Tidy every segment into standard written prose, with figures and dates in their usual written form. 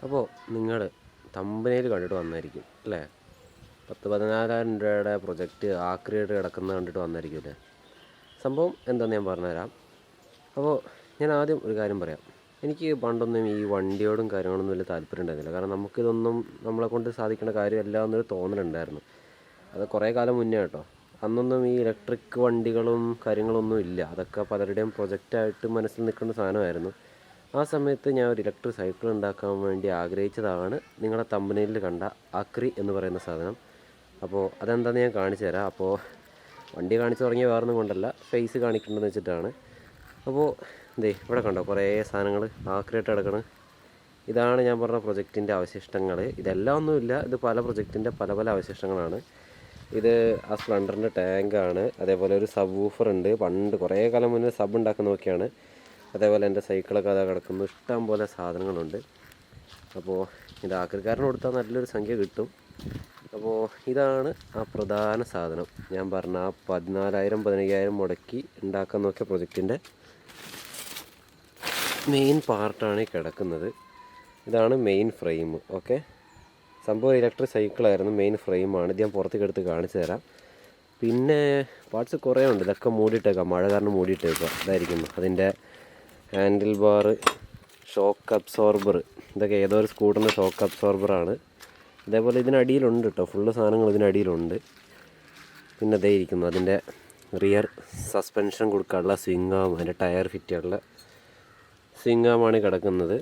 അപ്പോൾ നിങ്ങൾ തമ്പനയിൽ കണ്ടിട്ട് വന്നായിരിക്കും അല്ലേ? 14,000 രൂപയുടെ പ്രൊജക്റ്റ് ആക്രിയായിട്ട് കിടക്കുന്നത് കണ്ടിട്ട് വന്നായിരിക്കും അല്ലേ? സംഭവം എന്താണെന്ന് ഞാൻ പറഞ്ഞുതരാം. അപ്പോൾ ഞാൻ ആദ്യം ഒരു കാര്യം പറയാം. എനിക്ക് പണ്ടൊന്നും ഈ വണ്ടിയോടും കാര്യങ്ങളൊന്നും വലിയ താല്പര്യം ഉണ്ടായിരുന്നില്ല. കാരണം നമുക്കിതൊന്നും നമ്മളെ കൊണ്ട് സാധിക്കേണ്ട കാര്യമല്ല എന്നൊരു തോന്നലുണ്ടായിരുന്നു. അത് കുറേ കാലം മുന്നേ കേട്ടോ. അന്നൊന്നും ഈ ഇലക്ട്രിക് വണ്ടികളും കാര്യങ്ങളൊന്നും ഇല്ല. അതൊക്കെ പലരുടെയും പ്രൊജക്റ്റായിട്ട് മനസ്സിൽ നിൽക്കുന്ന സാധനമായിരുന്നു. ആ സമയത്ത് ഞാൻ ഒരു ഇലക്ട്രിക് സൈക്കിൾ ഉണ്ടാക്കാൻ വേണ്ടി ആഗ്രഹിച്ചതാണ് നിങ്ങളുടെ തമ്പനയിൽ കണ്ട അക്രി എന്ന് പറയുന്ന സാധനം. അപ്പോൾ അതെന്താണെന്ന് ഞാൻ കാണിച്ചു തരാം. അപ്പോൾ വണ്ടി കാണിച്ചു തുടങ്ങിയ വേറൊന്നും കൊണ്ടല്ല, ഫേസ് കാണിക്കേണ്ടതെന്ന് വെച്ചിട്ടാണ്. അപ്പോൾ ഇവിടെ കണ്ടോ കുറേ സാധനങ്ങൾ ആക്രിയായിട്ട് കിടക്കണം. ഇതാണ് ഞാൻ പറഞ്ഞ പ്രൊജക്റ്റിൻ്റെ അവശിഷ്ടങ്ങൾ. ഇതെല്ലാം ഒന്നുമില്ല, ഇത് പല പ്രൊജക്റ്റിൻ്റെ പല പല അവശിഷ്ടങ്ങളാണ്. ഇത് ആ സ്പ്ലെൻഡറിൻ്റെ ടാങ്കാണ്. അതേപോലെ ഒരു സബ് വൂഫർ ഉണ്ട്. പണ്ട് കുറേ കാലം മുന്നേ സബ് ഉണ്ടാക്കുന്ന നോക്കിയാണ്. അതേപോലെ എൻ്റെ സൈക്കിളൊക്കെ അതാ കിടക്കുന്നു. ഇഷ്ടം പോലെ സാധനങ്ങളുണ്ട്. അപ്പോൾ ഇത് ആക്രിക്കാരന് കൊടുത്താൽ നല്ലൊരു സംഖ്യ കിട്ടും. അപ്പോൾ ഇതാണ് ആ പ്രധാന സാധനം. ഞാൻ പറഞ്ഞ ആ 14,000-15,000 മുടക്കി ഉണ്ടാക്കാൻ നോക്കിയ പ്രൊജക്റ്റിൻ്റെ മെയിൻ പാർട്ടാണ് ഈ കിടക്കുന്നത്. ഇതാണ് മെയിൻ ഫ്രെയിം. ഓക്കെ, സംഭവം ഇലക്ട്രിക് സൈക്കിളായിരുന്നു. മെയിൻ ഫ്രെയിമാണ്. ഇത് ഞാൻ പുറത്തേക്ക് എടുത്ത് കാണിച്ചു തരാം. പിന്നെ പാർട്സ് കുറേ ഉണ്ട്. ഇതൊക്കെ മൂടിയിട്ടേക്കാം, മഴ കാരണം മൂടിയിട്ടേക്കാം. ഇതായിരിക്കുന്നു അതിൻ്റെ ഹാൻഡിൽ ബാർ, ഷോക്ക് അബ്സോർബർ. ഇതൊക്കെ ഏതോ ഒരു സ്കൂട്ടറിൻ്റെ ഷോക്ക് അബ്സോർബറാണ്. അതേപോലെ ഇതിനടിയിലുണ്ട് കേട്ടോ, ഫുള്ള് സാധനങ്ങൾ ഇതിനടിയിലുണ്ട്. പിന്നെ അതേ ഇരിക്കുന്നു അതിൻ്റെ റിയർ സസ്പെൻഷൻ കൊടുക്കാനുള്ള സ്വിംഗ് ആം, അതിൻ്റെ ടയർ ഫിറ്റ് ചെയ്യാനുള്ള സ്വിംഗ് ആമാണ് കിടക്കുന്നത്.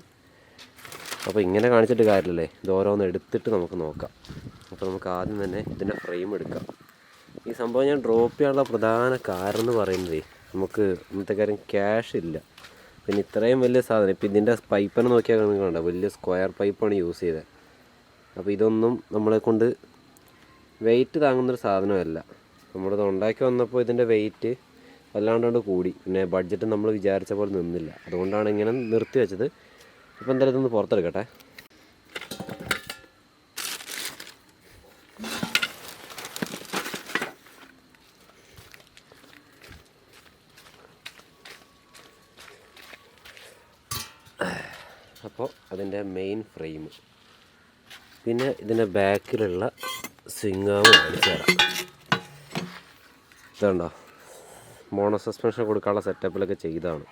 അപ്പോൾ ഇങ്ങനെ കാണിച്ചിട്ട് കാര്യമില്ലല്ലേ, ഇത് ഓരോന്ന് എടുത്തിട്ട് നമുക്ക് നോക്കാം. അപ്പോൾ നമുക്ക് ആദ്യം തന്നെ ഇതിൻ്റെ ഫ്രെയിം എടുക്കാം. ഈ സംഭവം ഞാൻ ഡ്രോപ്പ് ചെയ്യാനുള്ള പ്രധാന കാരണം എന്ന് പറയുന്നത്, നമുക്ക് ഇന്നത്തെ കാര്യം ക്യാഷ് ഇല്ല. പിന്നെ ഇത്രയും വലിയ സാധനം, ഇപ്പോൾ ഇതിൻ്റെ പൈപ്പിനെ നോക്കിയാൽ കണ്ടോ, വലിയ സ്ക്വയർ പൈപ്പാണ് യൂസ് ചെയ്തത്. അപ്പോൾ ഇതൊന്നും നമ്മളെ കൊണ്ട് വെയിറ്റ് താങ്ങുന്നൊരു സാധനമല്ല. നമ്മളിത് ഉണ്ടാക്കി വന്നപ്പോൾ ഇതിൻ്റെ വെയിറ്റ് വല്ലാണ്ട് കൂടി. പിന്നെ ബഡ്ജറ്റ് നമ്മൾ വിചാരിച്ച പോലെ നിന്നില്ല. അതുകൊണ്ടാണ് ഇങ്ങനെ നിർത്തി വെച്ചത്. ഇപ്പോൾ എന്തായാലും ഇതൊന്ന് പുറത്തെടുക്കട്ടെ. അപ്പോൾ അതിൻ്റെ മെയിൻ ഫ്രെയിം, പിന്നെ ഇതിൻ്റെ ബാക്കിലുള്ള സ്വിംഗ് ആം കാണിച്ചു തരാം. ഇതുണ്ടോ, മോണോ സസ്പെൻഷൻ കൊടുക്കാനുള്ള സെറ്റപ്പിലൊക്കെ ചെയ്തതാണ്.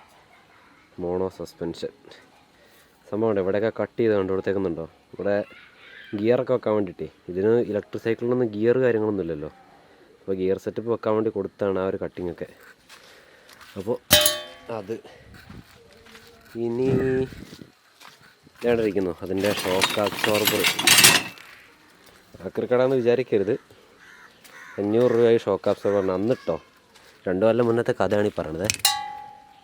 മോണോ സസ്പെൻഷൻ സംഭവമുണ്ട്. ഇവിടെയൊക്കെ കട്ട് ചെയ്ത് കണ്ടു കൊടുത്തേക്കുന്നുണ്ടോ, ഇവിടെ ഗിയറൊക്കെ വെക്കാൻ വേണ്ടിയിട്ടേ. ഇതിന് ഇലക്ട്രിക് സൈക്കിളിനൊന്നും ഗിയർ കാര്യങ്ങളൊന്നും ഇല്ലല്ലോ. അപ്പോൾ ഗിയർ സെറ്റപ്പ് വെക്കാൻ വേണ്ടി കൊടുത്താണ് ആ ഒരു കട്ടിങ്ങൊക്കെ. അപ്പോൾ അത് ഇനി ഇരിക്കുന്നു അതിൻ്റെ ഷോക്ക് അബ്സോർബർ. ആക്രിക്കടാന്ന് വിചാരിക്കരുത്, 500 രൂപയായി ഷോക്ക് അബ്സോർബറിന്. അന്നിട്ടോ 2 കൊല്ലം മുന്നത്തെ കഥയാണ് ഈ പറയണത്.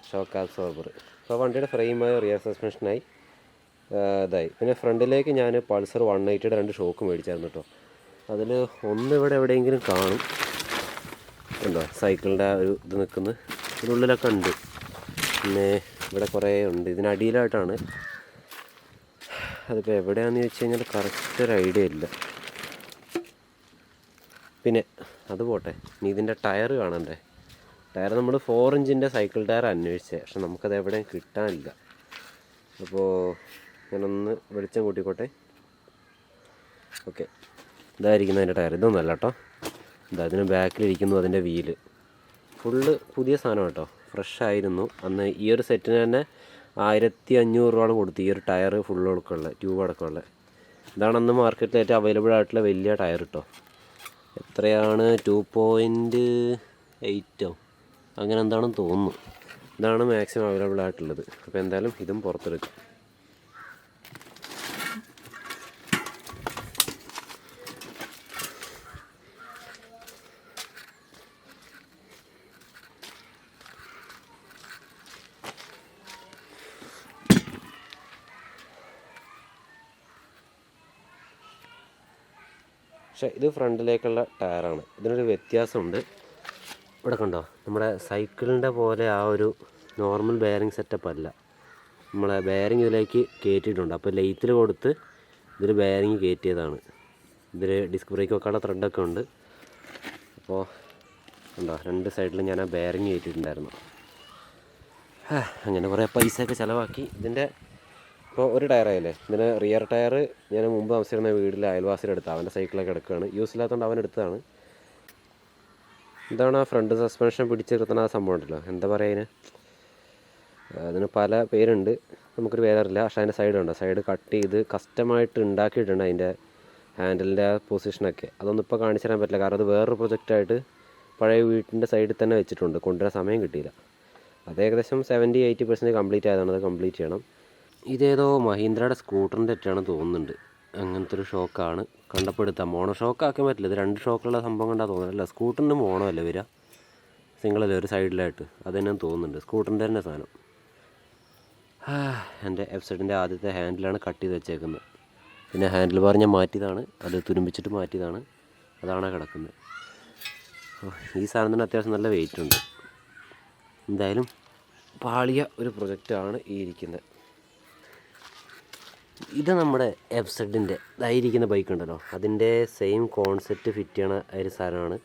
Shock absorber. അപ്പോൾ വണ്ടിയുടെ ഫ്രെയിമായി, റിയർ സസ്പെൻഷനായി, ഇതായി. പിന്നെ ഫ്രണ്ടിലേക്ക് ഞാൻ പൾസർ 180യുടെ 2 ഷോക്ക് മേടിച്ചായിരുന്നു കേട്ടോ. അതിൽ ഒന്ന് ഇവിടെ എവിടെയെങ്കിലും കാണും. ഉണ്ടോ സൈക്കിളിൻ്റെ ഒരു ഇത് നിൽക്കുന്നത്, ഇതിനുള്ളിലൊക്കെ ഉണ്ട്. പിന്നെ ഇവിടെ കുറേ ഉണ്ട് ഇതിനടിയിലായിട്ടാണ്. അതിപ്പോൾ എവിടെയാണെന്ന് ചോദിച്ചു കഴിഞ്ഞാൽ കറക്റ്റ് ഒരു ഐഡിയ ഇല്ല. പിന്നെ അത് പോട്ടെ, ഇനി ഇതിൻ്റെ ടയർ കാണണ്ടേ. ടയർ നമ്മൾ 4 ഇഞ്ചിൻ്റെ സൈക്കിൾ ടയർ അന്വേഷിച്ചത്, പക്ഷെ നമുക്കത് എവിടെയും കിട്ടാനില്ല. അപ്പോൾ ഞാനൊന്ന് വെളിച്ചം കൂട്ടിക്കോട്ടെ. ഓക്കെ, ഇതായിരിക്കുന്നു അതിൻ്റെ ടയർ. ഇതൊന്നുമല്ല കേട്ടോ, ഇതാ അതിന് ബാക്കിലിരിക്കുന്നു അതിൻ്റെ വീല്. ഫുള്ള് പുതിയ സാധനം കേട്ടോ, ഫ്രഷ് ആയിരുന്നു. അന്ന് ഈ ഒരു സെറ്റിന് തന്നെ 1,500 രൂപ കൊടുത്തു, ഈ ഒരു ടയർ ഫുള്ള് കൊടുക്കുള്ള ട്യൂബ് അടക്കമുള്ള. ഇതാണ് അന്ന് മാർക്കറ്റിൽ ഏറ്റവും അവൈലബിൾ ആയിട്ടുള്ള വലിയ ടയർ കേട്ടോ. എത്രയാണ്, 2.8 അങ്ങനെ എന്താണെന്ന് തോന്നുന്നു. ഇതാണ് മാക്സിമം അവൈലബിൾ ആയിട്ടുള്ളത്. അപ്പോൾ എന്തായാലും ഇതും പുറത്തെടുക്കും. പക്ഷേ ഇത് ഫ്രണ്ടിലേക്കുള്ള ടയറാണ്. ഇതിനൊരു വ്യത്യാസമുണ്ട്. ഇവിടെ കണ്ടോ, നമ്മുടെ സൈക്കിളിൻ്റെ പോലെ ആ ഒരു നോർമൽ ബെയറിംഗ് സെറ്റപ്പ് അല്ല. നമ്മളെ ബെയറിംഗ് ഇതിലേക്ക് കയറ്റിയിട്ടുണ്ട്. അപ്പോൾ ലെയ്ത്തിൽ കൊടുത്ത് ഇതിൽ ബെയറിംഗ് കയറ്റിയതാണ്. ഇതിൽ ഡിസ്ക് ബ്രേക്ക് വെക്കാനുള്ള ത്രെഡൊക്കെ ഉണ്ട്. അപ്പോൾ കണ്ടോ, 2 സൈഡിലും ഞാൻ ആ ബെയറിംഗ് കയറ്റിയിട്ടുണ്ടായിരുന്നു. അങ്ങനെ കുറേ പൈസയൊക്കെ ചിലവാക്കി. ഇതിൻ്റെ ഇപ്പോൾ ഒരു ടയറായില്ലേ, ഇതിന് റിയർ ടയർ ഞാൻ മുമ്പ് താമസിച്ചിരുന്ന വീട്ടിൽ അയൽവാസിയുടെ എടുത്ത് അവൻ്റെ സൈക്കിളൊക്കെ എടുക്കുകയാണ്, യൂസ് ഇല്ലാത്തതുകൊണ്ട് അവൻ എടുത്തതാണ്. ഇതാണ് ആ ഫ്രണ്ട് സസ്പെൻഷൻ പിടിച്ച് നിർത്തുന്ന ആ സംഭവം ഉണ്ടല്ലോ, എന്താ പറയുക അതിന് പല പേരുണ്ട്, നമുക്കൊരു പേരറിയില്ല. പക്ഷേ അതിൻ്റെ സൈഡുണ്ട്, സൈഡ് കട്ട് ചെയ്ത് കസ്റ്റമായിട്ട് ഉണ്ടാക്കിയിട്ടുണ്ട് അതിൻ്റെ ഹാൻഡിലിൻ്റെ ആ പൊസിഷനൊക്കെ. അതൊന്നും ഇപ്പോൾ കാണിച്ചു തരാൻ പറ്റില്ല, കാരണം അത് വേറൊരു പ്രൊജക്റ്റായിട്ട് പഴയ വീട്ടിൻ്റെ സൈഡിൽ തന്നെ വെച്ചിട്ടുണ്ട്, കൊണ്ടുവരാൻ സമയം കിട്ടിയില്ല. അത് ഏകദേശം 70-80% കംപ്ലീറ്റ് ആയതാണ്, അത് കംപ്ലീറ്റ് ചെയ്യണം. ഇതേതോ മഹീന്ദ്രയുടെ സ്കൂട്ടറിൻ്റെ ഒറ്റയാണ് തോന്നുന്നുണ്ട്, അങ്ങനത്തെ ഒരു ഷോക്കാണ്. കണ്ടപ്പോൾ എടുത്താൽ മോണോ ഷോക്ക് ആക്കാൻ പറ്റില്ല, ഇത് 2 ഷോക്കുള്ള സംഭവം കണ്ടാൽ തോന്നുന്നില്ല. സ്കൂട്ടറിന് മോണോ അല്ലേ വരിക, സിംഗിളല്ലേ ഒരു സൈഡിലായിട്ട്, അത് തന്നെ തോന്നുന്നുണ്ട്, സ്കൂട്ടറിൻ്റെ തന്നെ സാധനം. എൻ്റെ എഫ്സെഡിൻ്റെ ആദ്യത്തെ ഹാൻഡിലാണ് കട്ട് ചെയ്ത് വെച്ചേക്കുന്നത്. പിന്നെ ഹാൻഡിൽ ബാർ ഞാൻ മാറ്റിയതാണ്, അത് തുരുമ്പിച്ചിട്ട് മാറ്റിയതാണ്, അതാണ് കിടക്കുന്നത്. ഈ സാധനത്തിന് അത്യാവശ്യം നല്ല വെയിറ്റ് ഉണ്ട്. എന്തായാലും പാളിയ ഒരു പ്രൊജക്റ്റാണ് ഈ ഇരിക്കുന്നത്. ഇത് നമ്മുടെ എഫ്സെഡിൻ്റെ ഇതായിരിക്കുന്ന ബൈക്ക് ഉണ്ടല്ലോ, അതിൻ്റെ സെയിം കോൺസെപ്റ്റ് ഫിറ്റ് ചെയ്യണ ഒരു സാധനമാണ്.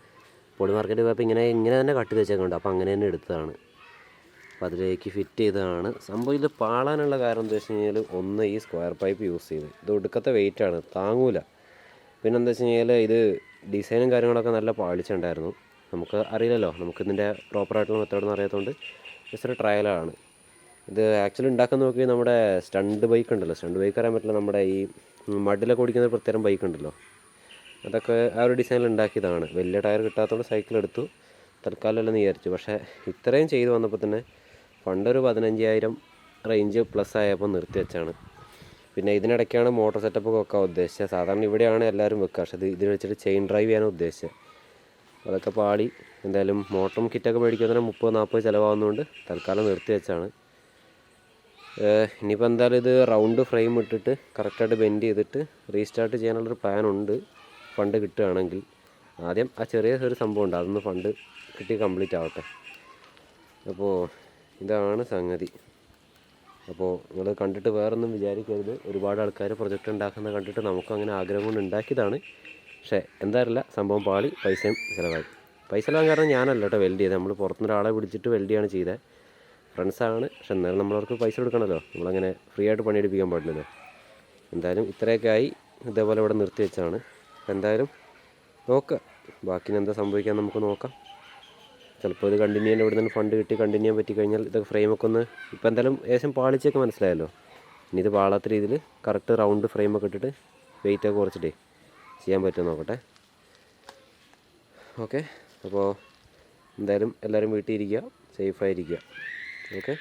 പൊടി മാർക്കറ്റ് പോയപ്പോൾ ഇങ്ങനെ തന്നെ കട്ട് ചെയ്ത് വെച്ചേക്കുന്നുണ്ട്, അപ്പോൾ അങ്ങനെ തന്നെ എടുത്തതാണ്. അപ്പോൾ അതിലേക്ക് ഫിറ്റ് ചെയ്തതാണ് സംഭവം. ഇത് പാളാനുള്ള കാരണം എന്താ വെച്ച് കഴിഞ്ഞാൽ, ഒന്ന് ഈ സ്ക്വയർ പൈപ്പ് യൂസ് ചെയ്ത്, ഇത് ഒടുക്കത്തെ വെയിറ്റാണ്, താങ്ങൂല. പിന്നെ എന്താ വെച്ച് കഴിഞ്ഞാൽ ഇത് ഡിസൈനും കാര്യങ്ങളൊക്കെ നല്ല പാളിച്ചുണ്ടായിരുന്നു. നമുക്ക് അറിയില്ലല്ലോ, നമുക്കിതിൻ്റെ പ്രോപ്പറായിട്ടുള്ള മെത്തേഡൊന്നും അറിയാത്തതുകൊണ്ട് ജസ്റ്റ് ഒരു ട്രയലാണ്. ഇത് ആക്ച്വലി ഉണ്ടാക്കാൻ നോക്കി നമ്മുടെ സ്റ്റണ്ട് ബൈക്ക് ഉണ്ടല്ലോ, സ്റ്റണ്ട് ബൈക്ക് അറിയാൻ പറ്റില്ല, നമ്മുടെ ഈ മഡിലൊക്കെ ഓടിക്കുന്ന പ്രത്യേകം ബൈക്ക് ഉണ്ടല്ലോ, അതൊക്കെ ആ ഒരു ഡിസൈനിൽ ഉണ്ടാക്കിയതാണ്. വലിയ ടയർ കിട്ടാത്തതുകൊണ്ട് സൈക്കിൾ എടുത്തു, തൽക്കാലം എല്ലാം വിചാരിച്ചു. പക്ഷേ ഇത്രയും ചെയ്ത് വന്നപ്പോൾ തന്നെ ഫണ്ടൊരു 15,000 റേഞ്ച് പ്ലസ് ആയപ്പോൾ നിർത്തി വെച്ചാണ്. പിന്നെ ഇതിനിടയ്ക്കാണ് മോട്ടോർ സെറ്റപ്പൊക്കെ വെക്കാൻ ഉദ്ദേശിച്ചത്. സാധാരണ ഇവിടെയാണ് എല്ലാവരും വെക്കുക, പക്ഷേ ഇതിന് വെച്ചിട്ട് ചെയിൻ ഡ്രൈവ് ചെയ്യാനാണ് ഉദ്ദേശിച്ചത്. അതൊക്കെ പാളി. എന്തായാലും മോട്ടറും കിറ്റൊക്കെ മേടിക്കുന്നതിന് 30-40 ചിലവാകുന്നതുകൊണ്ട് തൽക്കാലം നിർത്തി വെച്ചാണ്. ഇനിയിപ്പോൾ എന്തായാലും ഇത് റൗണ്ട് ഫ്രെയിം ഇട്ടിട്ട് കറക്റ്റായിട്ട് ബെൻഡ് ചെയ്തിട്ട് റീസ്റ്റാർട്ട് ചെയ്യാനുള്ളൊരു പ്ലാനുണ്ട്, ഫണ്ട് കിട്ടുകയാണെങ്കിൽ. ആദ്യം ആ ചെറിയ ഒരു സംഭവം ഉണ്ട്, അതൊന്ന് ഫണ്ട് കിട്ടി കംപ്ലീറ്റ് ആവട്ടെ. അപ്പോൾ ഇതാണ് സംഗതി. അപ്പോൾ നിങ്ങൾ കണ്ടിട്ട് വേറൊന്നും വിചാരിക്കരുത്, ഒരുപാട് ആൾക്കാർ പ്രൊജക്റ്റ് ഉണ്ടാക്കുന്നത് കണ്ടിട്ട് നമുക്കും അങ്ങനെ ആഗ്രഹം കൊണ്ട് ഉണ്ടാക്കിയതാണ്. പക്ഷേ എന്താറില്ല, സംഭവം പാളി, പൈസയും ചിലവായി. പൈസ ചിലവാൻ കാരണം ഞാനല്ല കേട്ടോ വെൽഡ് ചെയ്തത്, നമ്മൾ പുറത്തുനിന്ന് ഒരാളെ പിടിച്ചിട്ട് വെൽഡ് ചെയ്യാണ് ചെയ്തത്. ഫ്രണ്ട്സാണ്, പക്ഷെ എന്നാലും നമ്മളവർക്ക് പൈസ കൊടുക്കണമല്ലോ, നമ്മളങ്ങനെ ഫ്രീ ആയിട്ട് പണിയെടുപ്പിക്കാൻ പാടില്ലല്ലോ. എന്തായാലും ഇത്രയൊക്കെ ആയി, ഇതേപോലെ ഇവിടെ നിർത്തി വെച്ചാണ്. എന്തായാലും നോക്കുക, ബാക്കി എന്താ സംഭവിക്കാൻ നമുക്ക് നോക്കാം. ചിലപ്പോൾ ഇത് കണ്ടിന്യൂ ചെയ്യാൻ ഇവിടെ നിന്ന് ഫണ്ട് കിട്ടി കണ്ടിന്യൂ ചെയ്യാൻ പറ്റിക്കഴിഞ്ഞാൽ ഇതൊക്കെ ഫ്രെയിമൊക്കെ ഒന്ന്, ഇപ്പോൾ എന്തായാലും ഏകദേശം പാളിച്ചൊക്കെ മനസ്സിലായല്ലോ. ഇനി ഇത് പാളാത്ത രീതിയിൽ കറക്റ്റ് റൗണ്ട് ഫ്രെയിമൊക്കെ ഇട്ടിട്ട് വെയിറ്റൊക്കെ കുറച്ചിട്ടേ ചെയ്യാൻ പറ്റുമോ നോക്കട്ടെ. ഓക്കെ, അപ്പോൾ എന്തായാലും എല്ലാവരും വീട്ടിൽ ഇരിക്കുക, സേഫായിരിക്കുക. ഓക്കെ.